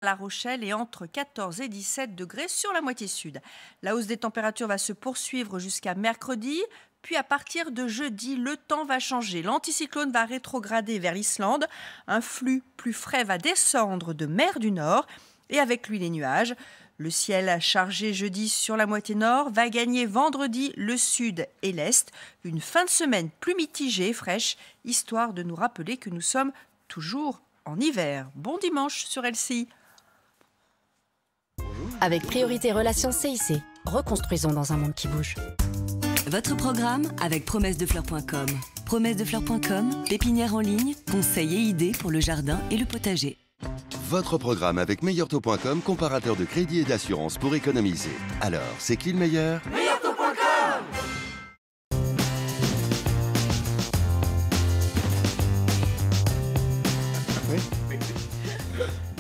La Rochelle est entre 14 et 17 degrés sur la moitié sud. La hausse des températures va se poursuivre jusqu'à mercredi. Puis à partir de jeudi, le temps va changer. L'anticyclone va rétrograder vers l'Islande. Un flux plus frais va descendre de mer du Nord et avec lui les nuages. Le ciel chargé jeudi sur la moitié nord va gagner vendredi le sud et l'est. Une fin de semaine plus mitigée et fraîche, histoire de nous rappeler que nous sommes toujours en hiver. Bon dimanche sur LCI. Avec Priorité Relations CIC, reconstruisons dans un monde qui bouge. Votre programme avec promessedefleurs.com. Promessedefleurs.com, pépinière en ligne, conseils et idées pour le jardin et le potager. Votre programme avec meilleurtaux.com, comparateur de crédit et d'assurance pour économiser. Alors, c'est qui le meilleur? Meilleurtaux.com.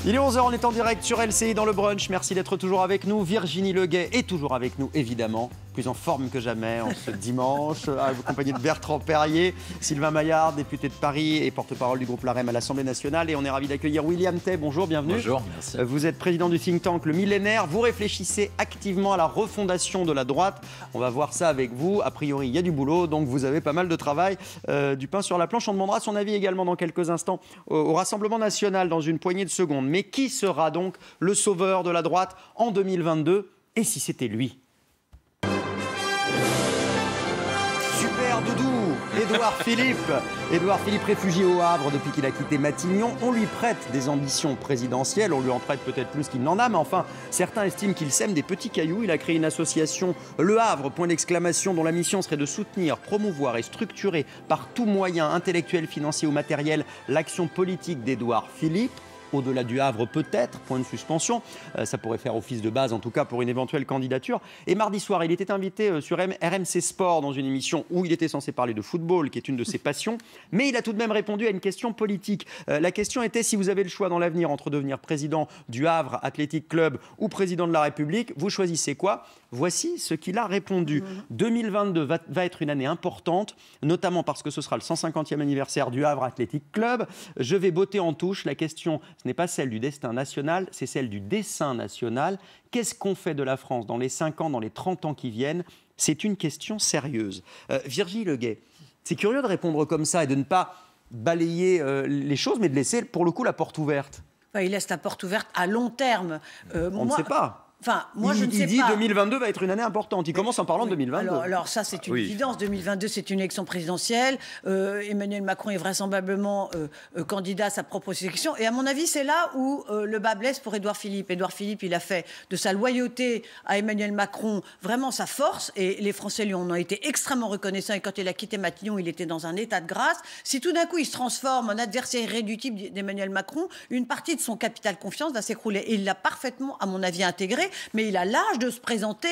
Il est 11 h, on est en direct sur LCI dans le brunch. Merci d'être toujours avec nous. Virginie Leguet est toujours avec nous, évidemment. Plus en forme que jamais en ce dimanche, accompagné de Bertrand Perrier, Sylvain Maillard, député de Paris et porte-parole du groupe LAREM à l'Assemblée nationale. Et on est ravis d'accueillir William Tay. Bonjour, bienvenue. Bonjour, merci. Vous êtes président du think tank Le Millénaire. Vous réfléchissez activement à la refondation de la droite. On va voir ça avec vous. A priori, il y a du boulot, donc vous avez pas mal de travail. Du pain sur la planche. On demandera son avis également dans quelques instants au Rassemblement national dans une poignée de secondes. Mais qui sera donc le sauveur de la droite en 2022? Et si c'était lui? Super doudou, Édouard Philippe. Édouard Philippe, réfugié au Havre depuis qu'il a quitté Matignon. On lui prête des ambitions présidentielles, on lui en prête peut-être plus qu'il n'en a, mais enfin, certains estiment qu'il sème des petits cailloux. Il a créé une association, Le Havre, point d'exclamation, dont la mission serait de soutenir, promouvoir et structurer par tout moyen intellectuel, financier ou matériel l'action politique d'Édouard Philippe. Au-delà du Havre peut-être, point de suspension. Ça pourrait faire office de base en tout cas pour une éventuelle candidature. Et mardi soir, il était invité sur RMC Sport dans une émission où il était censé parler de football, qui est une de ses passions. Mais il a tout de même répondu à une question politique. La question était: si vous avez le choix dans l'avenir entre devenir président du Havre Athletic Club ou président de la République, vous choisissez quoi? Voici ce qu'il a répondu. 2022 va être une année importante, notamment parce que ce sera le 150e anniversaire du Havre Athletic Club. Je vais botter en touche. La question, ce n'est pas celle du destin national, c'est celle du dessein national. Qu'est-ce qu'on fait de la France dans les 5 ans, dans les 30 ans qui viennent? C'est une question sérieuse. Virginie Leguet, c'est curieux de répondre comme ça et de ne pas balayer les choses, mais de laisser pour le coup la porte ouverte. Il laisse la porte ouverte à long terme. On ne sait pas. Enfin, moi, je ne sais pas. Il dit 2022 va être une année importante. Il commence en parlant de 2022. Alors ça, c'est une évidence. 2022, c'est une élection présidentielle. Emmanuel Macron est vraisemblablement candidat à sa propre élection. Et à mon avis, c'est là où le bas blesse pour Édouard Philippe. Édouard Philippe, il a fait de sa loyauté à Emmanuel Macron vraiment sa force. Et les Français lui en ont été extrêmement reconnaissants. Et quand il a quitté Matignon, il était dans un état de grâce. Si tout d'un coup, il se transforme en adversaire irréductible d'Emmanuel Macron, une partie de son capital confiance va s'écrouler. Et il l'a parfaitement, à mon avis, intégré. Mais il a l'âge de se présenter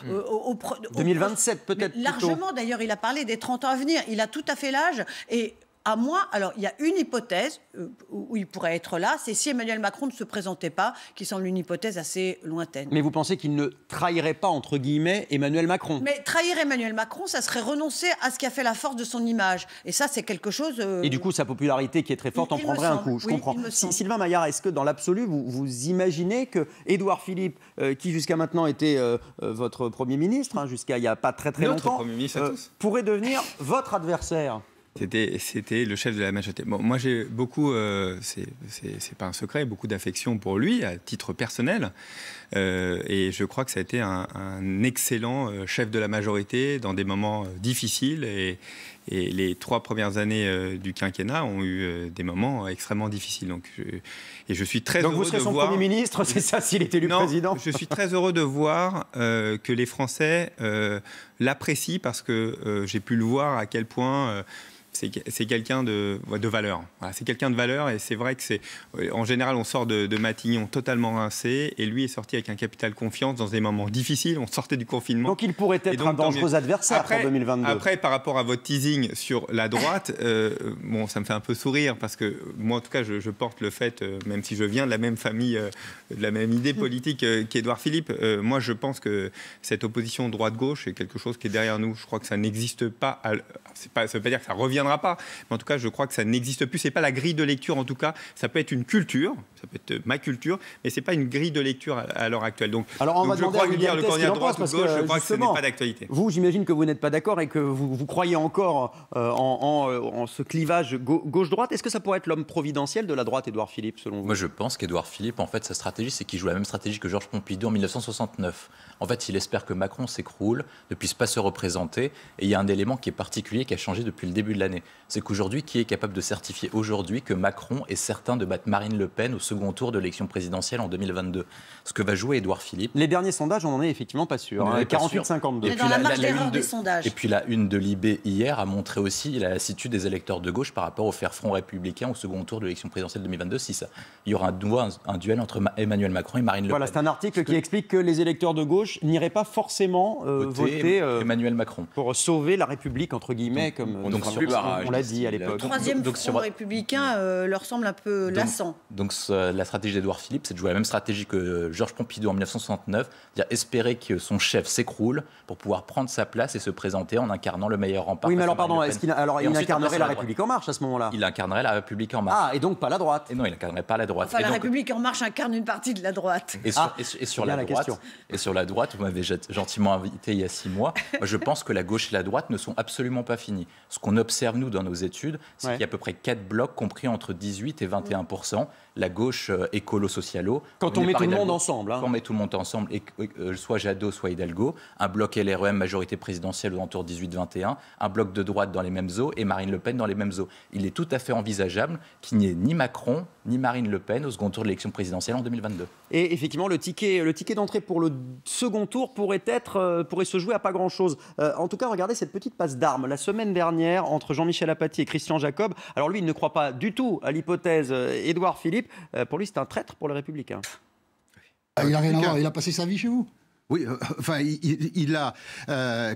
2027 peut-être. Largement, d'ailleurs, il a parlé des 30 ans à venir. Il a tout à fait l'âge. Et à moins, alors il y a une hypothèse où il pourrait être là, c'est si Emmanuel Macron ne se présentait pas, qui semble une hypothèse assez lointaine. Mais vous pensez qu'il ne trahirait pas, entre guillemets, Emmanuel Macron? Mais trahir Emmanuel Macron, ça serait renoncer à ce qui a fait la force de son image. Et ça, c'est quelque chose... Et du coup, sa popularité qui est très forte en prendrait un coup. Je comprends. Sylvain Maillard, est-ce que dans l'absolu, vous imaginez que Édouard Philippe, qui jusqu'à maintenant était votre Premier ministre, jusqu'à il n'y a pas très longtemps, Premier ministre à tous, pourrait devenir votre adversaire? C'était le chef de la majorité. Bon, moi, j'ai beaucoup, c'est pas un secret, beaucoup d'affection pour lui, à titre personnel. Et je crois que ça a été un excellent chef de la majorité dans des moments difficiles. Et les 3 premières années du quinquennat ont eu des moments extrêmement difficiles. Donc, je suis très heureux de voir... Donc vous serez son Premier ministre, c'est ça, s'il est élu président? Je suis très heureux de voir que les Français l'apprécient parce que j'ai pu le voir à quel point... c'est quelqu'un de valeur. Voilà, c'est quelqu'un de valeur et c'est vrai que c'est... En général, on sort de Matignon totalement rincé et lui est sorti avec un capital confiance dans des moments difficiles. On sortait du confinement. Donc il pourrait être un dangereux adversaire pour 2022. Après, par rapport à votre teasing sur la droite, bon, ça me fait un peu sourire parce que moi, en tout cas, je porte le fait, même si je viens de la même famille, de la même idée politique qu'Édouard Philippe, moi, je pense que cette opposition droite-gauche est quelque chose qui est derrière nous. Je crois que ça n'existe pas. Ça ne veut pas dire que ça reviendra fonctionnera pas. Mais en tout cas, je crois que ça n'existe plus. C'est pas la grille de lecture, en tout cas. Ça peut être une culture, ça peut être ma culture, mais c'est pas une grille de lecture à l'heure actuelle. Donc, alors, on va je demander crois à que dire le candidat droite ou parce gauche, que, je crois que ce n'est pas d'actualité. Vous, j'imagine que vous n'êtes pas d'accord et que vous croyez encore en ce clivage gauche-droite. Est-ce que ça pourrait être l'homme providentiel de la droite, Édouard Philippe, selon vous? Moi, je pense qu'Édouard Philippe, en fait, sa stratégie, c'est qu'il joue la même stratégie que Georges Pompidou en 1969. En fait, il espère que Macron s'écroule, ne puisse pas se représenter. Et il y a un élément qui est particulier, qui a changé depuis le début de l'année. C'est qu'aujourd'hui, qui est capable de certifier aujourd'hui que Macron est certain de battre Marine Le Pen au second tour de l'élection présidentielle en 2022? Ce que va jouer Édouard Philippe. Les derniers sondages, on n'en est effectivement pas sûr. 48-52. Et puis la marge d'erreur des sondages. Et puis la une de Libé hier a montré aussi la lassitude des électeurs de gauche par rapport au faire front républicain au second tour de l'élection présidentielle 2022. Si ça, il y aura un duel entre Emmanuel Macron et Marine Le Pen. Voilà, c'est un article qui explique que les électeurs de gauche n'iraient pas forcément voter Emmanuel Macron pour sauver la République, entre guillemets, comme on l'a dit à l'époque. Le troisième front républicain leur semble un peu lassant. Donc la stratégie d'Édouard Philippe, c'est de jouer la même stratégie que Georges Pompidou en 1969, c'est-à-dire espérer que son chef s'écroule pour pouvoir prendre sa place et se présenter en incarnant le meilleur rempart. Oui, mais alors pardon, est-ce qu'il incarnerait la République en marche à ce moment-là? Il incarnerait la République en marche. Ah, et donc pas la droite? Et non, il incarnerait pas la droite. Enfin, la République en marche incarne une partie de la droite. Et sur la droite, vous m'avez gentiment invité il y a 6 mois. Moi, je pense que la gauche et la droite ne sont absolument pas finies. Ce qu'on observe, nous, dans nos études, c'est qu'il y a à peu près 4 blocs compris entre 18 et 21%. La gauche écolo-socialo. Quand on met tout le monde ensemble. Quand on met tout le monde ensemble, soit Jadot, soit Hidalgo. Un bloc LREM, majorité présidentielle, aux alentours 18-21. Un bloc de droite dans les mêmes eaux et Marine Le Pen dans les mêmes eaux. Il est tout à fait envisageable qu'il n'y ait ni Macron, ni Marine Le Pen au second tour de l'élection présidentielle en 2022. Et effectivement, le ticket d'entrée pour le second tour pourrait se jouer à pas grand-chose. En tout cas, regardez cette petite passe d'armes. La semaine dernière, entre Jean-Michel Apathy et Christian Jacob. Alors lui, il ne croit pas du tout à l'hypothèse Édouard Philippe. Pour lui, c'est un traître pour les Républicains. Il n'a rien à voir, il a passé sa vie chez vous. Oui, il a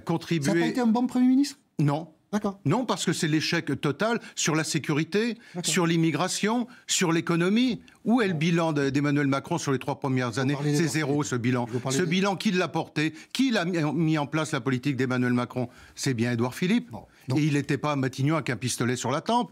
contribué... Ça n'a pas été un bon Premier ministre? Non. D'accord. Non, parce que c'est l'échec total sur la sécurité, sur l'immigration, sur l'économie. Où est le bilan d'Emmanuel Macron sur les 3 premières années? C'est zéro, ce bilan. Ce bilan, qui l'a porté? Qui l'a mis en place, la politique d'Emmanuel Macron? C'est bien Édouard Philippe. Bon, et il n'était pas à Matignon avec un pistolet sur la tempe.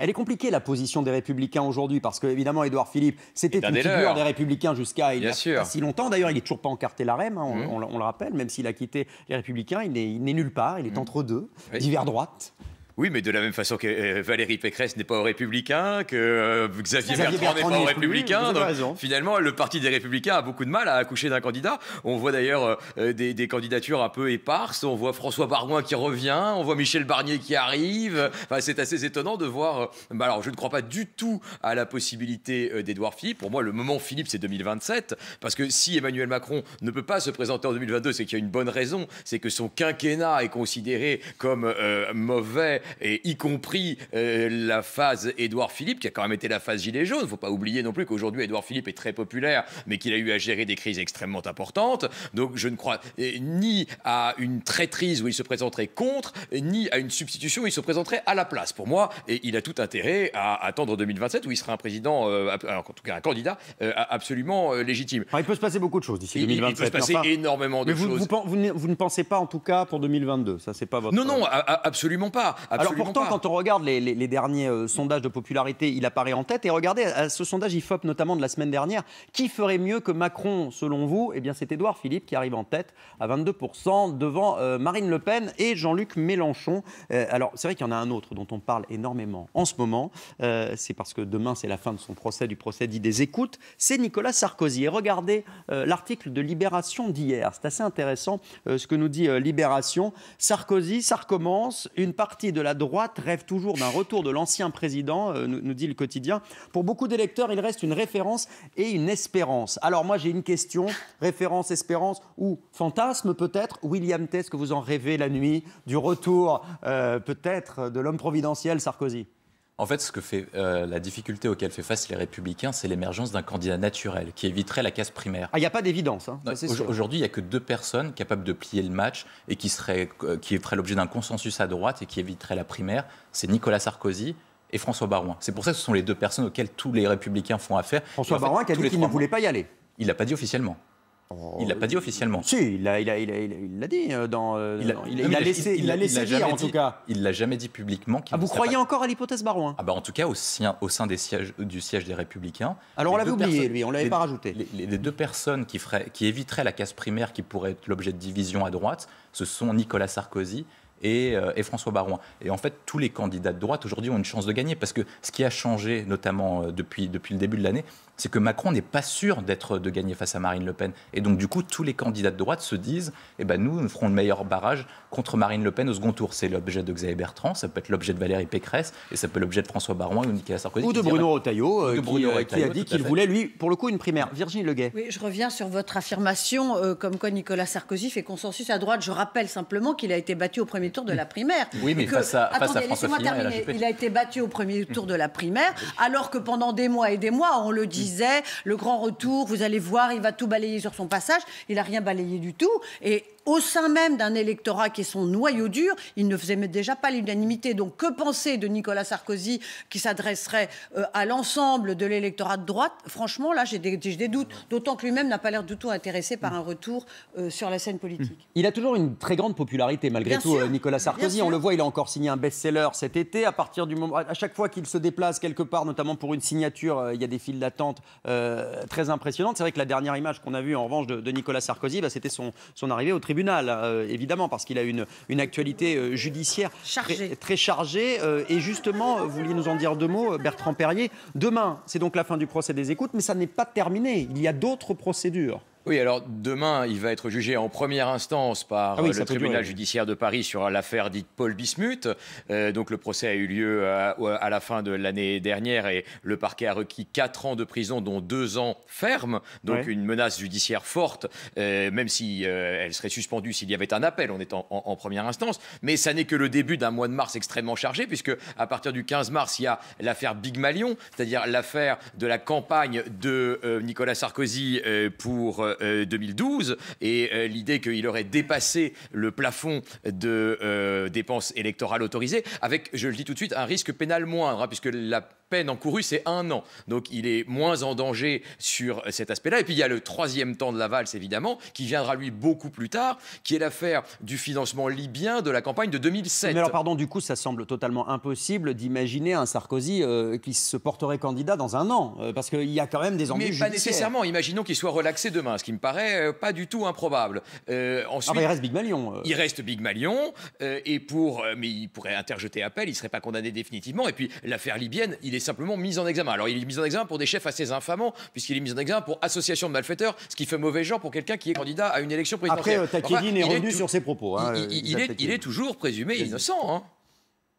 Elle est compliquée, la position des Républicains aujourd'hui, parce qu'évidemment, Édouard Philippe, c'était une figure des Républicains jusqu'à il y a pas si longtemps. D'ailleurs, il n'est toujours pas encarté l'AREM, on le rappelle, même s'il a quitté les Républicains, il n'est nulle part, il est entre deux, divers droite. Oui, mais de la même façon que Valérie Pécresse n'est pas aux Républicains, que Xavier Bertrand n'est pas aux Républicains. Donc, finalement, le parti des Républicains a beaucoup de mal à accoucher d'un candidat. On voit d'ailleurs des candidatures un peu éparses. On voit François Baroin qui revient, on voit Michel Barnier qui arrive. Enfin, c'est assez étonnant de voir... alors, je ne crois pas du tout à la possibilité d'Édouard Philippe. Pour moi, le moment Philippe, c'est 2027. Parce que si Emmanuel Macron ne peut pas se présenter en 2022, c'est qu'il y a une bonne raison. C'est que son quinquennat est considéré comme mauvais, et y compris la phase Édouard Philippe, qui a quand même été la phase Gilets jaunes. Il ne faut pas oublier non plus qu'aujourd'hui, Édouard Philippe est très populaire, mais qu'il a eu à gérer des crises extrêmement importantes. Donc je ne crois ni à une traîtrise où il se présenterait contre, ni à une substitution où il se présenterait à la place. Pour moi, et il a tout intérêt à attendre 2027, où il sera un président, en tout cas un candidat, absolument légitime. Alors, il peut se passer beaucoup de choses d'ici 2027. Il peut se passer énormément de choses. Vous ne pensez pas, en tout cas, pour 2022 ça, c'est pas votre... Non, absolument pas. Alors pourtant, quand on regarde les derniers sondages de popularité, il apparaît en tête. Et regardez, à ce sondage IFOP, notamment de la semaine dernière, qui ferait mieux que Macron, selon vous? Eh bien, c'est Édouard Philippe qui arrive en tête à 22% devant Marine Le Pen et Jean-Luc Mélenchon. Alors, c'est vrai qu'il y en a un autre dont on parle énormément en ce moment. C'est parce que demain, c'est la fin de son procès, du procès dit des écoutes. C'est Nicolas Sarkozy. Et regardez l'article de Libération d'hier. C'est assez intéressant ce que nous dit Libération. Sarkozy, ça recommence. Une partie de la droite rêve toujours d'un retour de l'ancien président, nous dit le quotidien. Pour beaucoup d'électeurs, il reste une référence et une espérance. Alors moi, j'ai une question. Référence, espérance ou fantasme peut-être? William T, est-ce que vous en rêvez la nuit du retour peut-être de l'homme providentiel Sarkozy? En fait, ce que fait la difficulté auquel fait face les Républicains, c'est l'émergence d'un candidat naturel qui éviterait la casse primaire. Ah, il n'y a pas d'évidence. Hein, aujourd'hui, il n'y a que 2 personnes capables de plier le match et qui feraient l'objet d'un consensus à droite et qui éviteraient la primaire. C'est Nicolas Sarkozy et François Baroin. C'est pour ça que ce sont les 2 personnes auxquelles tous les Républicains font affaire. François Baroin qui a dit qu'il ne voulait pas y aller. Il ne l'a pas dit officiellement. Il l'a pas dit officiellement. Si, il l'a dit. Il a laissé dire, en tout cas. Il l'a jamais dit publiquement. Vous croyez encore à l'hypothèse Barouin? En tout cas, au sein du siège des Républicains. Alors on l'avait oublié, lui, on ne l'avait pas rajouté. Les deux personnes qui éviteraient la casse primaire qui pourrait être l'objet de division à droite, ce sont Nicolas Sarkozy et François Barouin. Et en fait, tous les candidats de droite aujourd'hui ont une chance de gagner, parce que ce qui a changé, notamment depuis le début de l'année, c'est que Macron n'est pas sûr de gagner face à Marine Le Pen. Et donc, du coup, tous les candidats de droite se disent nous ferons le meilleur barrage contre Marine Le Pen au second tour. C'est l'objet de Xavier Bertrand, ça peut être l'objet de Valérie Pécresse, et ça peut être l'objet de François Barouin ou Nicolas Sarkozy. Ou de Bruno Retailleau, qui a dit qu'il voulait, lui, pour le coup, une primaire. Virginie Leguet. Oui, je reviens sur votre affirmation, comme quoi Nicolas Sarkozy fait consensus à droite. Je rappelle simplement qu'il a été battu au premier tour de la primaire. Oui, mais face à François Fillon, il a été battu au premier tour de la primaire, alors que pendant des mois et des mois, on le disait, le grand retour, vous allez voir, il va tout balayer sur son passage. Il n'a rien balayé du tout. Et au sein même d'un électorat qui est son noyau dur, il ne faisait déjà pas l'unanimité. Donc que penser de Nicolas Sarkozy qui s'adresserait à l'ensemble de l'électorat de droite? Franchement, là, j'ai des doutes. D'autant que lui-même n'a pas l'air du tout intéressé par un retour sur la scène politique. Il a toujours une très grande popularité, malgré tout, Nicolas Sarkozy. On le voit, il a encore signé un best-seller cet été. À chaque fois qu'il se déplace quelque part, notamment pour une signature, il y a des files d'attente très impressionnantes. C'est vrai que la dernière image qu'on a vue, en revanche, de Nicolas Sarkozy, c'était son arrivée au tribunal, évidemment, parce qu'il a une actualité judiciaire très chargée. Et justement, vous vouliez nous en dire deux mots, Bertrand Perrier. Demain, c'est donc la fin du procès des écoutes, mais ça n'est pas terminé. Il y a d'autres procédures. Oui, alors demain, il va être jugé en première instance par le tribunal judiciaire de Paris sur l'affaire dite Paul Bismuth. Donc le procès a eu lieu à la fin de l'année dernière et le parquet a requis 4 ans de prison, dont 2 ans ferme. Donc une menace judiciaire forte, même si elle serait suspendue s'il y avait un appel. On est en première instance. Mais ça n'est que le début d'un mois de mars extrêmement chargé, puisque à partir du 15 mars, il y a l'affaire Big Malion, c'est-à-dire l'affaire de la campagne de Nicolas Sarkozy pour 2012 et l'idée qu'il aurait dépassé le plafond de dépenses électorales autorisées avec, je le dis tout de suite, un risque pénal moindre, puisque la peine encourue, c'est 1 an. Donc il est moins en danger sur cet aspect-là. Et puis il y a le troisième temps de la valse, évidemment, qui viendra lui beaucoup plus tard, qui est l'affaire du financement libyen de la campagne de 2007. Mais alors pardon, du coup, ça semble totalement impossible d'imaginer un Sarkozy qui se porterait candidat dans 1 an, parce qu'il y a quand même des ennuis judiciaires. Mais pas nécessairement. Imaginons qu'il soit relaxé demain, ce qui me paraît pas du tout improbable. Ensuite, il reste Big Malion. Il reste Big Malion, mais il pourrait interjeter appel, il ne serait pas condamné définitivement. Et puis l'affaire libyenne, il est simplement mis en examen. Alors il est mis en examen pour des chefs assez infamants, puisqu'il est mis en examen pour association de malfaiteurs, ce qui fait mauvais genre pour quelqu'un qui est candidat à une élection présidentielle. Après, Takieddine est revenu sur ses propos. Il est toujours présumé innocent.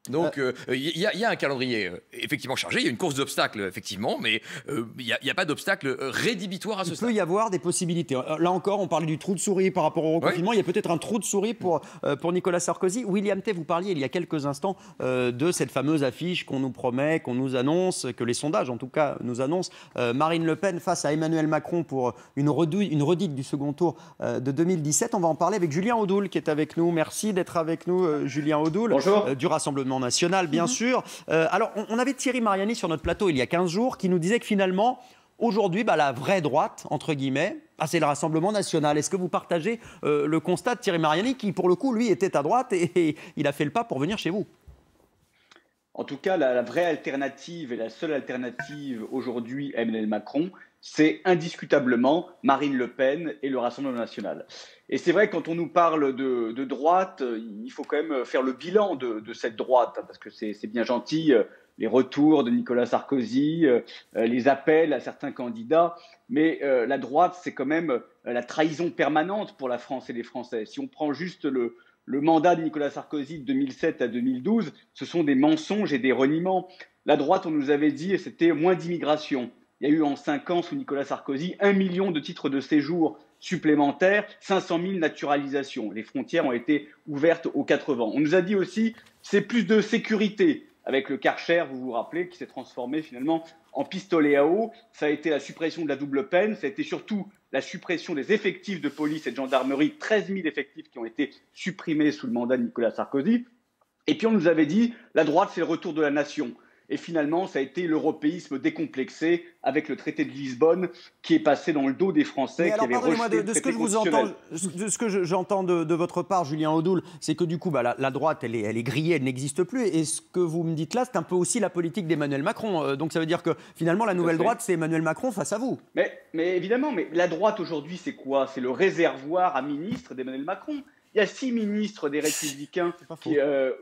Donc il y a un calendrier effectivement chargé, il y a une course d'obstacles effectivement, mais il n'y a pas d'obstacle rédhibitoire à ce stade. Il peut y avoir des possibilités. Là encore, on parlait du trou de souris par rapport au reconfinement. Il y a peut-être un trou de souris pour Nicolas Sarkozy. William Tay, vous parliez il y a quelques instants de cette fameuse affiche qu'on nous promet, qu'on nous annonce, que les sondages en tout cas nous annoncent. Marine Le Pen face à Emmanuel Macron pour une redite du second tour de 2017. On va en parler avec Julien Audoul qui est avec nous. Merci d'être avec nous, Julien Audoul. Bonjour. Du Rassemblement national, bien sûr. Alors, on avait Thierry Mariani sur notre plateau il y a 15 jours qui nous disait que finalement, aujourd'hui, la vraie droite, entre guillemets, c'est le Rassemblement national. Est-ce que vous partagez le constat de Thierry Mariani qui, pour le coup, lui, était à droite et il a fait le pas pour venir chez vous? En tout cas, la vraie alternative et la seule alternative aujourd'hui à Emmanuel Macron, c'est indiscutablement Marine Le Pen et le Rassemblement national. Et c'est vrai que quand on nous parle de droite, il faut quand même faire le bilan de cette droite, parce que c'est bien gentil, les retours de Nicolas Sarkozy, les appels à certains candidats, mais la droite, c'est quand même la trahison permanente pour la France et les Français. Si on prend juste le mandat de Nicolas Sarkozy de 2007 à 2012, ce sont des mensonges et des reniements. La droite, on nous avait dit, c'était moins d'immigration. Il y a eu en 5 ans, sous Nicolas Sarkozy, 1 million de titres de séjour supplémentaires, 500 000 naturalisations. Les frontières ont été ouvertes aux 4 vents. On nous a dit aussi, c'est plus de sécurité. Avec le Karcher, vous vous rappelez, qui s'est transformé finalement en pistolet à eau. Ça a été la suppression de la double peine. Ça a été surtout la suppression des effectifs de police et de gendarmerie. 13 000 effectifs qui ont été supprimés sous le mandat de Nicolas Sarkozy. Et puis on nous avait dit, la droite, c'est le retour de la nation. Et finalement, ça a été l'européisme décomplexé avec le traité de Lisbonne qui est passé dans le dos des Français qui avaient rejeté de ce que je vous entends, de ce que j'entends de votre part, Julien Audoul, c'est que du coup, la droite, elle est grillée, elle n'existe plus. Et ce que vous me dites là, c'est un peu aussi la politique d'Emmanuel Macron. Donc ça veut dire que finalement, la nouvelle droite, c'est Emmanuel Macron face à vous. Mais évidemment, mais la droite aujourd'hui, c'est quoi? C'est le réservoir à ministres d'Emmanuel Macron. Il y a 6 ministres des Républicains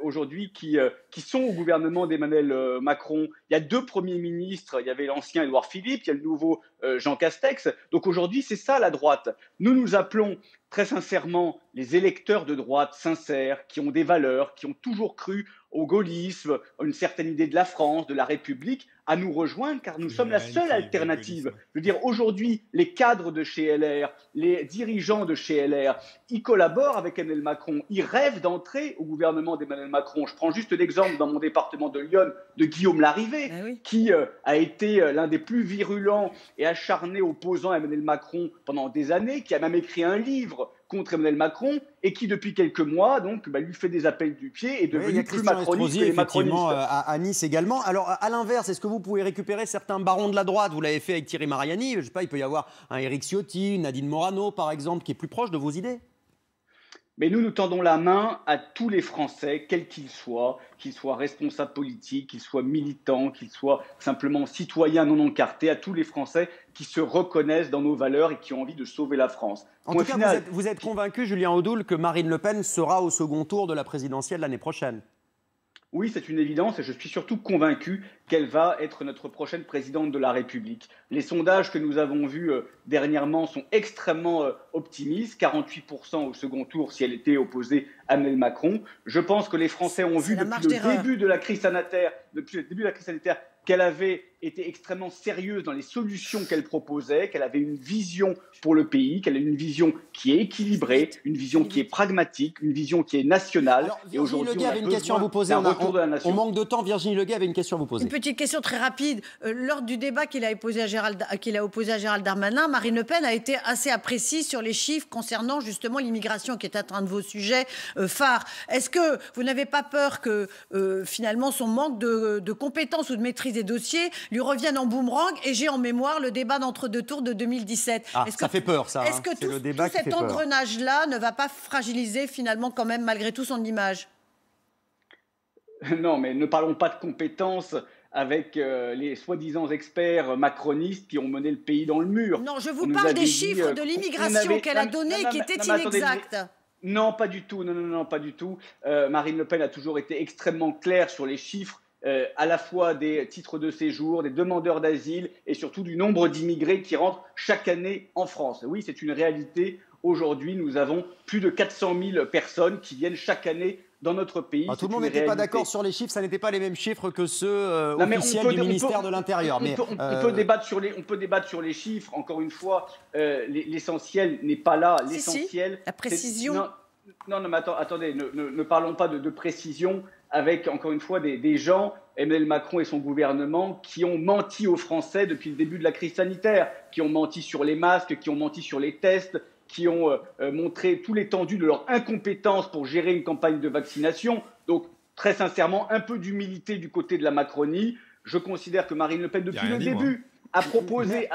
aujourd'hui qui sont au gouvernement d'Emmanuel Macron. Il y a 2 premiers ministres. Il y avait l'ancien Édouard Philippe, il y a le nouveau Jean Castex. Donc aujourd'hui, c'est ça la droite. Nous appelons très sincèrement les électeurs de droite sincères, qui ont des valeurs, qui ont toujours cru au gaullisme, à une certaine idée de la France, de la République, à nous rejoindre, car nous sommes la seule alternative. Je veux dire, aujourd'hui, les cadres de chez LR, les dirigeants de chez LR, ils collaborent avec Emmanuel Macron, ils rêvent d'entrer au gouvernement d'Emmanuel Macron. Je prends juste l'exemple dans mon département de Lyon de Guillaume Larrivé, qui a été l'un des plus virulents et acharnés opposants à Emmanuel Macron pendant des années, qui a même écrit un livre contre Emmanuel Macron et qui, depuis quelques mois, lui fait des appels du pied et est devenu plus macroniste que les macronistes. À Nice également. Alors, à l'inverse, est-ce que vous pouvez récupérer certains barons de la droite? Vous l'avez fait avec Thierry Mariani. Je ne sais pas, il peut y avoir un Éric Ciotti, une Nadine Morano, par exemple, qui est plus proche de vos idées. Mais nous tendons la main à tous les Français, quels qu'ils soient responsables politiques, qu'ils soient militants, qu'ils soient simplement citoyens non encartés, à tous les Français qui se reconnaissent dans nos valeurs et qui ont envie de sauver la France. En tout cas, vous êtes convaincu, Julien Audoul, que Marine Le Pen sera au second tour de la présidentielle l'année prochaine? Oui, c'est une évidence et je suis surtout convaincu qu'elle va être notre prochaine présidente de la République. Les sondages que nous avons vus dernièrement sont extrêmement optimistes, 48% au second tour si elle était opposée à Emmanuel Macron. Je pense que les Français ont vu depuis le début de la crise sanitaire, qu'elle avait été extrêmement sérieuse dans les solutions qu'elle proposait, qu'elle avait une vision pour le pays, qu'elle a une vision qui est équilibrée, une vision qui est pragmatique, une vision qui est nationale. Alors, Virginie Leguet avait une question à vous poser. On manque de temps. Virginie Leguet avait une question à vous poser. Une petite question très rapide. Lors du débat qu'il a opposé à Gérald Darmanin, Marine Le Pen a été assez imprécise sur les chiffres concernant justement l'immigration, qui est un de vos sujets phares. Est-ce que vous n'avez pas peur que finalement son manque de compétences ou de maîtrise des dossiers lui revienne en boomerang? Et j'ai en mémoire le débat d'entre-deux tours de 2017. Ça fait peur, ça. Est-ce que tout cet engrenage-là ne va pas fragiliser finalement quand même malgré tout son image? Non, mais ne parlons pas de compétences avec les soi-disant experts macronistes qui ont mené le pays dans le mur. Non, je vous parle des chiffres de l'immigration qu'elle a donnés qui étaient inexacts. Non, pas du tout. Non, pas du tout. Marine Le Pen a toujours été extrêmement claire sur les chiffres, à la fois des titres de séjour, des demandeurs d'asile et surtout du nombre d'immigrés qui rentrent chaque année en France. Oui, c'est une réalité. Aujourd'hui, nous avons plus de 400 000 personnes qui viennent chaque année dans notre pays. Tout le monde n'était pas d'accord sur les chiffres, ça n'était pas les mêmes chiffres que ceux officiels du ministère de l'Intérieur. On peut débattre sur les chiffres, encore une fois, l'essentiel n'est pas là. L'essentiel, la précision. Non, mais attendez, ne parlons pas de précision avec, encore une fois, des gens, Emmanuel Macron et son gouvernement, qui ont menti aux Français depuis le début de la crise sanitaire, qui ont menti sur les masques, qui ont menti sur les tests, qui ont montré tout l'étendue de leur incompétence pour gérer une campagne de vaccination. Donc, très sincèrement, un peu d'humilité du côté de la Macronie. Je considère que Marine Le Pen, depuis le début, a proposé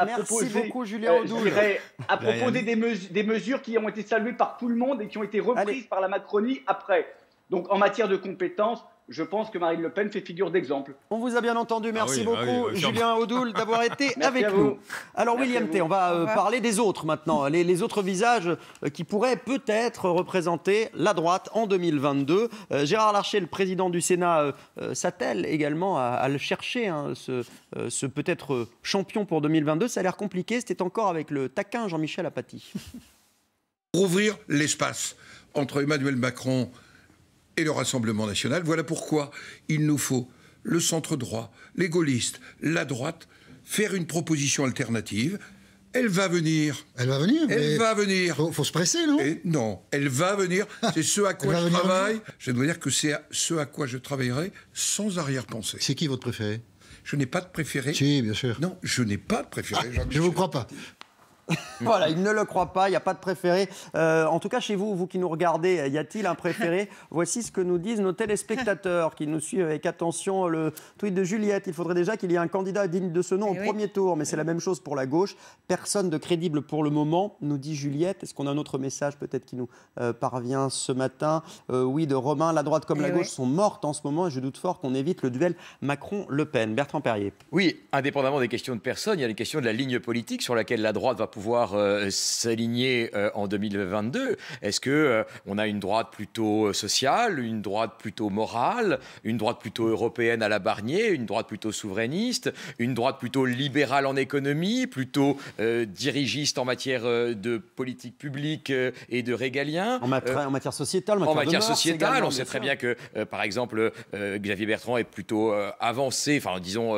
des mesures qui ont été saluées par tout le monde et qui ont été reprises par la Macronie après. Donc, en matière de compétences, je pense que Marine Le Pen fait figure d'exemple. On vous a bien entendu. Merci beaucoup, Julien Audoul, d'avoir été avec nous. Alors, William T, on va parler des autres maintenant. Les autres visages qui pourraient peut-être représenter la droite en 2022. Gérard Larcher, le président du Sénat, s'attelle également à le chercher, ce peut-être champion pour 2022. Ça a l'air compliqué. C'était encore avec le taquin Jean-Michel Apathy. Rouvrir l'espace entre Emmanuel Macron et le Rassemblement national. Voilà pourquoi il nous faut le centre droit, les gaullistes, la droite, faire une proposition alternative. Elle va venir. Elle va venir. Elle va venir. Faut se presser, non? Non, elle va venir. C'est ce à quoi je travaille. Je dois dire que c'est ce à quoi je travaillerai sans arrière-pensée. C'est qui votre préféré? Je n'ai pas de préféré. Si, bien sûr. Non, je n'ai pas de préféré. Je ne vous crois pas. Voilà, il ne le croit pas, il n'y a pas de préféré. En tout cas, chez vous, vous qui nous regardez, y a-t-il un préféré? Voici ce que nous disent nos téléspectateurs qui nous suivent avec attention. Le tweet de Juliette: il faudrait déjà qu'il y ait un candidat digne de ce nom au premier tour, mais c'est la même chose pour la gauche. Personne de crédible pour le moment, nous dit Juliette. Est-ce qu'on a un autre message peut-être qui nous parvient ce matin? Oui, de Romain: la droite comme la gauche sont mortes en ce moment et je doute fort qu'on évite le duel Macron-Le Pen. Bertrand Perrier. Oui, indépendamment des questions de personnes, il y a les questions de la ligne politique sur laquelle la droite va pouvoir s'aligner en 2022. Est-ce qu'on a une droite plutôt sociale, une droite plutôt morale, une droite plutôt européenne à la Barnier, une droite plutôt souverainiste, une droite plutôt libérale en économie, plutôt dirigiste en matière de politique publique et de régalien? En matière sociétale, en matière sociétale, on sait très bien que, par exemple, Xavier Bertrand est plutôt avancé, enfin disons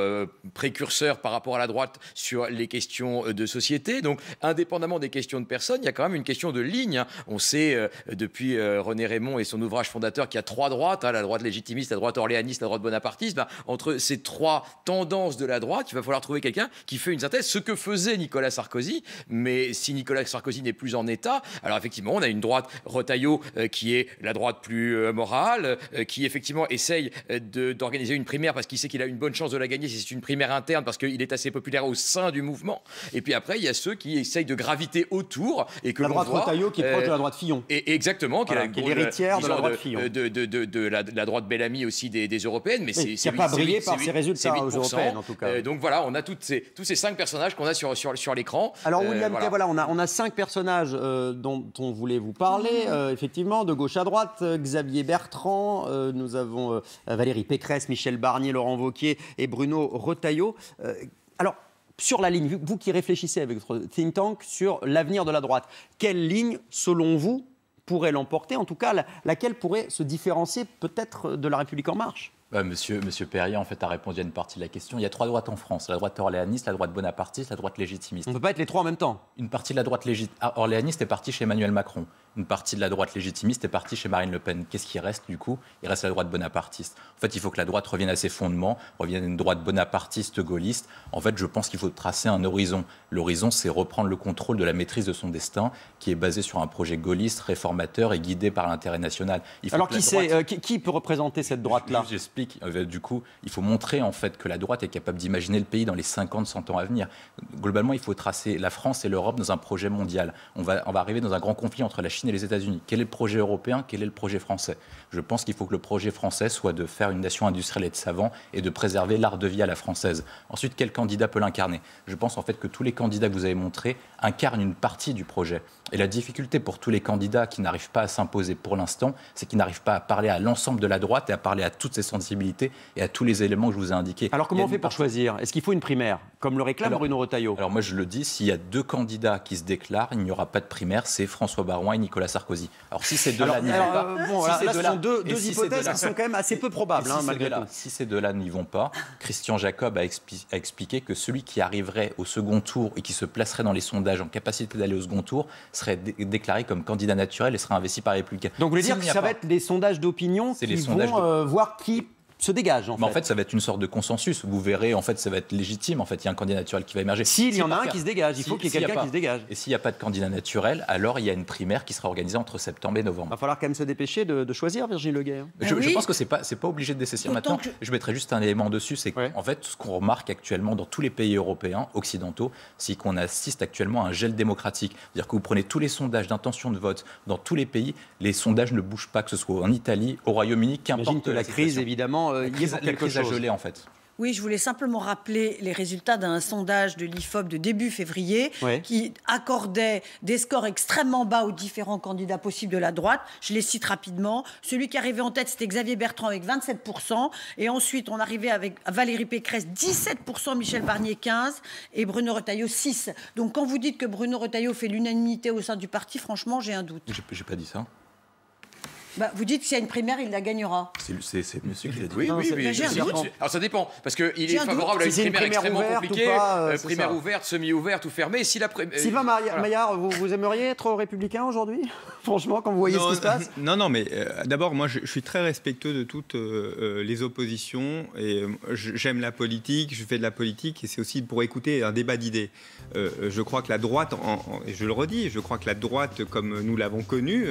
précurseur par rapport à la droite sur les questions de société. Donc, indépendamment des questions de personnes, il y a quand même une question de ligne. On sait depuis René Raymond et son ouvrage fondateur qu'il y a trois droites, la droite légitimiste, la droite orléaniste, la droite bonapartiste. Entre ces trois tendances de la droite, il va falloir trouver quelqu'un qui fait une synthèse, ce que faisait Nicolas Sarkozy. Mais si Nicolas Sarkozy n'est plus en état, alors effectivement, on a une droite Retailleau qui est la droite plus morale, qui effectivement essaye d'organiser une primaire parce qu'il sait qu'il a une bonne chance de la gagner si c'est une primaire interne, parce qu'il est assez populaire au sein du mouvement. Et puis après, il y a ceux qui essayent de graviter autour et que la droite Retailleau qui est proche de la droite Fillon. Et exactement, voilà, qui est l'héritière de la droite Fillon. De la droite Bellamy aussi des européennes, mais qui n'a pas brillé par ses résultats aux européennes en tout cas. Donc voilà, on a tous ces 5 personnages qu'on a sur l'écran. Alors William, voilà, on a 5 personnages dont on voulait vous parler, effectivement, de gauche à droite. Xavier Bertrand, nous avons Valérie Pécresse, Michel Barnier, Laurent Wauquiez et Bruno Retailleau. Alors, sur la ligne, vous qui réfléchissez avec votre think tank sur l'avenir de la droite, quelle ligne, selon vous, pourrait l'emporter? En tout cas, laquelle pourrait se différencier peut-être de La République En Marche? Monsieur Perrier, en fait, a répondu à une partie de la question. Il y a 3 droites en France. La droite orléaniste, la droite bonapartiste, la droite légitimiste. On ne peut pas être les 3 en même temps. Une partie de la droite orléaniste est partie chez Emmanuel Macron. Une partie de la droite légitimiste est partie chez Marine Le Pen. Qu'est-ce qui reste, du coup? Il reste la droite bonapartiste. En fait, il faut que la droite revienne à ses fondements, revienne à une droite bonapartiste, gaulliste. En fait, je pense qu'il faut tracer un horizon. L'horizon, c'est reprendre le contrôle de la maîtrise de son destin, qui est basé sur un projet gaulliste, réformateur et guidé par l'intérêt national. Alors, qui peut représenter cette droite-là? J'explique. Du coup, il faut montrer en fait que la droite est capable d'imaginer le pays dans les 50, 100 ans à venir. Globalement, il faut tracer la France et l'Europe dans un projet mondial. On va arriver dans un grand conflit entre la Chine et les États-Unis. Quel est le projet européen? Quel est le projet français? Je pense qu'il faut que le projet français soit de faire une nation industrielle et de savants et de préserver l'art de vie à la française. Ensuite, quel candidat peut l'incarner? Je pense en fait que tous les candidats que vous avez montrés incarnent une partie du projet. Et la difficulté pour tous les candidats qui n'arrivent pas à s'imposer pour l'instant, c'est qu'ils n'arrivent pas à parler à l'ensemble de la droite et à parler à toutes ses sensibilités et à tous les éléments que je vous ai indiqués. Alors comment on fait pour choisir? Est-ce qu'il faut une primaire, comme le réclame Bruno Retailleau? Alors moi je le dis, s'il y a 2 candidats qui se déclarent, il n'y aura pas de primaire, c'est François Baroin et Nicolas Sarkozy. Alors si ces deux-là n'y vont pas... ce sont deux hypothèses qui sont quand même assez peu probables, malgré tout. Si ces deux-là n'y vont pas, Christian Jacob a expliqué que celui qui arriverait au second tour et qui se placerait dans les sondages en capacité d'aller au second tour serait déclaré comme candidat naturel et serait investi par les Républicains. Donc vous voulez dire que ça va être des sondages d'opinion qui vont voir qui se dégage en fait, ça va être une sorte de consensus. Vous verrez, en fait, ça va être légitime. En fait, il y a un candidat naturel qui va émerger. S'il y en a un qui se dégage, il faut qu'il y ait quelqu'un qui se dégage. Et s'il n'y a pas de candidat naturel, alors il y a une primaire qui sera organisée entre septembre et novembre. Il va falloir quand même se dépêcher de choisir, Virginie Leguet. Je pense que c'est pas obligé de décéder maintenant. Je mettrai juste un élément dessus, c'est qu'en fait, ce qu'on remarque actuellement dans tous les pays européens occidentaux, c'est qu'on assiste actuellement à un gel démocratique. C'est-à-dire que vous prenez tous les sondages d'intention de vote dans tous les pays, les sondages ne bougent pas, que ce soit en Italie, au Royaume-Uni, qu'importe. J'imagine que la crise, évidemment, a gelé en fait. Oui, je voulais simplement rappeler les résultats d'un sondage de l'IFOP de début février qui accordait des scores extrêmement bas aux différents candidats possibles de la droite. Je les cite rapidement. Celui qui arrivait en tête, c'était Xavier Bertrand avec 27%. Et ensuite, on arrivait avec Valérie Pécresse, 17%, Michel Barnier, 15%, et Bruno Retailleau, 6%. Donc quand vous dites que Bruno Retailleau fait l'unanimité au sein du parti, franchement, j'ai un doute. J'ai pas dit ça. Bah, vous dites que s'il y a une primaire, il la gagnera. C'est monsieur qui l'a dit. Oui, Non, oui, c'est- mais j'ai un doute. alors ça dépend, parce qu'il J'ai est un doute. favorable à une Si c'est une primaire primaire extrêmement ouverte ou compliquée, pas, c'est primaire ça. ouverte, semi-ouverte ou fermée. Si la Sylvain Maillard, vous aimeriez être républicain aujourd'hui? Franchement, quand vous voyez ce qui se passe? Non, mais d'abord, moi, je suis très respectueux de toutes les oppositions. Et j'aime la politique, je fais de la politique, et c'est aussi pour écouter un débat d'idées. Je crois que la droite, et je le redis, je crois que la droite, comme nous l'avons connue,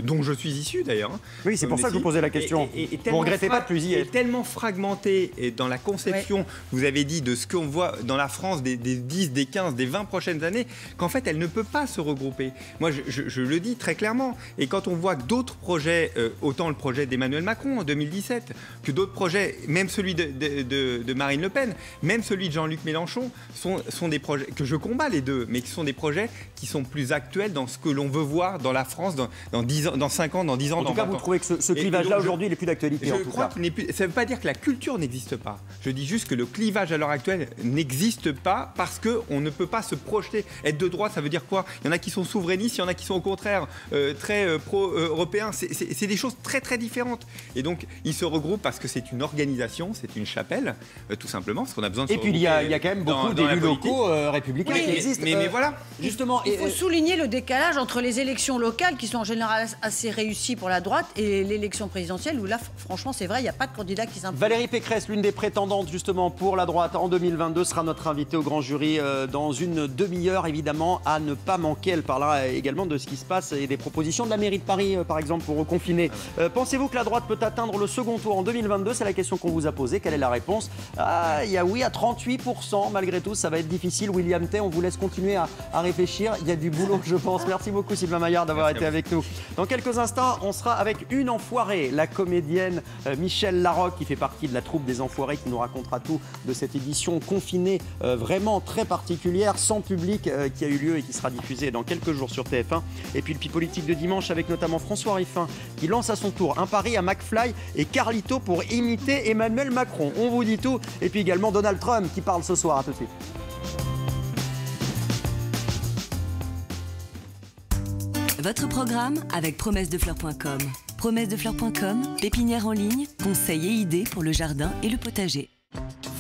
dont je suis issu d'ailleurs. Oui, c'est pour ça que je vous posais la question. Vous ne regrettez pas de plus y être? Est tellement fragmenté et dans la conception, vous avez dit, de ce qu'on voit dans la France des 10, des 15, des 20 prochaines années, qu'en fait, elle ne peut pas se regrouper. Moi, je le dis très clairement. Et quand on voit que d'autres projets, autant le projet d'Emmanuel Macron en 2017, que d'autres projets, même celui de Marine Le Pen, même celui de Jean-Luc Mélenchon, sont des projets que je combats les deux, mais qui sont des projets qui sont plus actuels dans ce que l'on veut voir dans la France dans 10 ans, dans 5 ans, dans 10 ans, En dans tout cas, 20 vous ans. trouvez que ce clivage-là, aujourd'hui, il n'est plus d'actualité, en Je tout crois cas. qu'il n'est plus. Ça ne veut pas dire que la culture n'existe pas. Je dis juste que le clivage à l'heure actuelle n'existe pas parce qu'on ne peut pas se projeter. Être de droite, ça veut dire quoi? Il y en a qui sont souverainistes, il y en a qui sont au contraire très pro-européens. C'est des choses très très différentes. Et donc, ils se regroupent parce que c'est une organisation, c'est une chapelle, tout simplement, parce qu'on a besoin de se Et puis, il y a quand même beaucoup d'élus locaux républicains qui existent. Mais voilà. Justement, Il faut souligner le décalage entre les élections locales, qui sont en général assez réussies pour la droite, et l'élection présidentielle, où là, franchement, c'est vrai, il n'y a pas de candidat qui s'impose. Valérie Pécresse, l'une des prétendantes justement pour la droite en 2022, sera notre invitée au grand jury dans une demi-heure, évidemment, à ne pas manquer. Elle parlera également de ce qui se passe et des propositions de la mairie de Paris, par exemple, pour reconfiner. Pensez-vous que la droite peut atteindre le second tour en 2022? C'est la question qu'on vous a posée. Quelle est la réponse? Il y a oui à 38%. Malgré tout, ça va être difficile. William Tay, on vous laisse continuer à réfléchir. Il y a du boulot, je pense. Merci beaucoup, Sylvain Maillard, d'avoir été avec nous. Dans quelques instants, on sera avec une enfoirée, la comédienne Michèle Larocque, qui fait partie de la troupe des Enfoirés, qui nous racontera tout de cette édition confinée vraiment très particulière, sans public, qui a eu lieu et qui sera diffusée dans quelques jours sur TF1. Et puis le Pi Politique de dimanche avec notamment François Ruffin, qui lance à son tour un pari à McFly et Carlito pour imiter Emmanuel Macron. On vous dit tout. Et puis également Donald Trump qui parle ce soir. À tout de suite. Votre programme avec promessesdefleurs.com. Promessesdefleurs.com, pépinière en ligne, conseils et idées pour le jardin et le potager.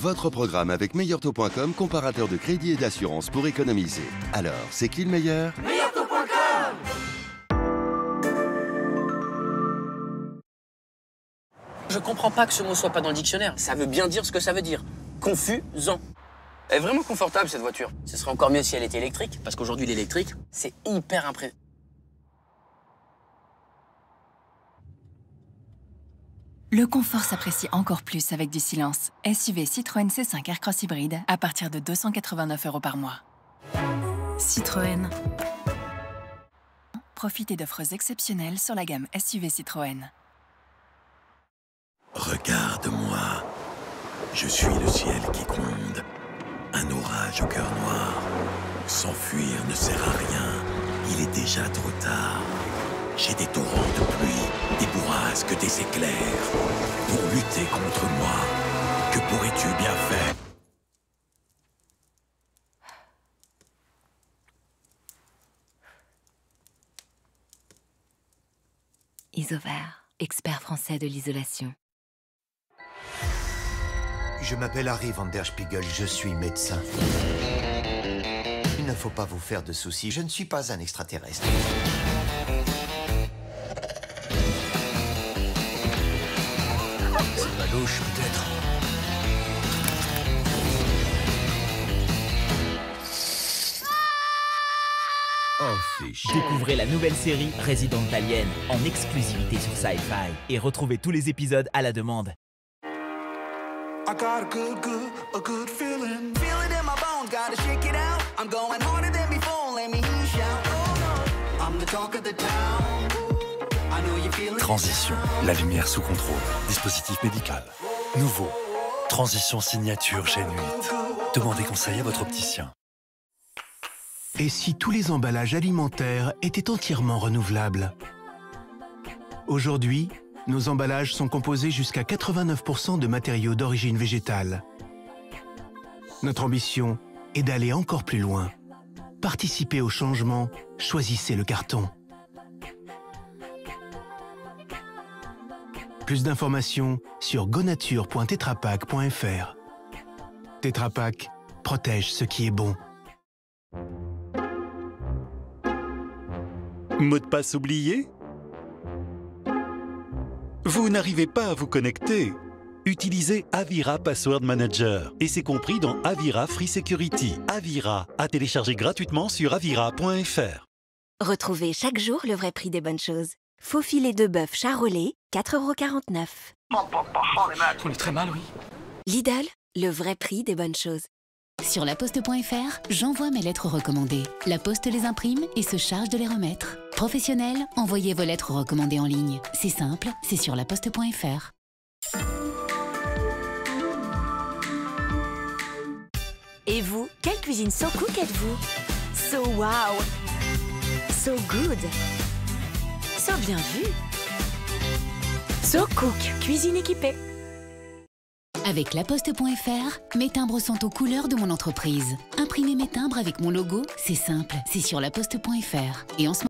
Votre programme avec meilleurtaux.com, comparateur de crédit et d'assurance pour économiser. Alors, c'est qui le meilleur? meilleurtaux.com. Je comprends pas que ce mot soit pas dans le dictionnaire. Ça veut bien dire ce que ça veut dire. Confusant. Elle est vraiment confortable, cette voiture. Ce serait encore mieux si elle était électrique, parce qu'aujourd'hui, l'électrique, c'est hyper impressionnant. Le confort s'apprécie encore plus avec du silence. SUV Citroën C5 Aircross hybride à partir de 289 € par mois. Citroën. Profitez d'offres exceptionnelles sur la gamme SUV Citroën. Regarde-moi. Je suis le ciel qui gronde. Un orage au cœur noir. S'enfuir ne sert à rien. Il est déjà trop tard. J'ai des torrents de pluie, des bourrasques, des éclairs. Pour lutter contre moi, que pourrais-tu bien faire? Isover, expert français de l'isolation. Je m'appelle Harry van der Spiegel, je suis médecin. Il ne faut pas vous faire de soucis, je ne suis pas un extraterrestre. C'est pas louche, peut-être. Découvrez la nouvelle série Resident Alien en exclusivité sur Sci-Fi et retrouvez tous les épisodes à la demande. I got a good feeling. Feel it in my bones, gotta shake it out. I'm going harder than before, let me hear you shout. Oh no, I'm the talk of the town. I know you feel it. Transition, la lumière sous contrôle. Dispositif médical. Nouveau. Transition signature Gen 8. Demandez conseil à votre opticien. Et si tous les emballages alimentaires étaient entièrement renouvelables? Aujourd'hui, nos emballages sont composés jusqu'à 89% de matériaux d'origine végétale. Notre ambition est d'aller encore plus loin. Participez au changement, choisissez le carton. Plus d'informations sur gonature.tetrapak.fr. Tetra Pak protège ce qui est bon. Mot de passe oublié? Vous n'arrivez pas à vous connecter? Utilisez Avira Password Manager et c'est compris dans Avira Free Security. Avira, à télécharger gratuitement sur avira.fr. Retrouvez chaque jour le vrai prix des bonnes choses. Faux filet de bœuf charolais, 4,49 €. On est très mal, oui. Lidl, le vrai prix des bonnes choses. Sur laposte.fr, j'envoie mes lettres recommandées. La Poste les imprime et se charge de les remettre. Professionnels, envoyez vos lettres recommandées en ligne. C'est simple, c'est sur laposte.fr. Et vous, quelle cuisine so cook êtes-vous? So wow, so good, so bien vu, so cook, cuisine équipée. Avec laposte.fr, mes timbres sont aux couleurs de mon entreprise. Imprimer mes timbres avec mon logo, c'est simple, c'est sur laposte.fr. Et en ce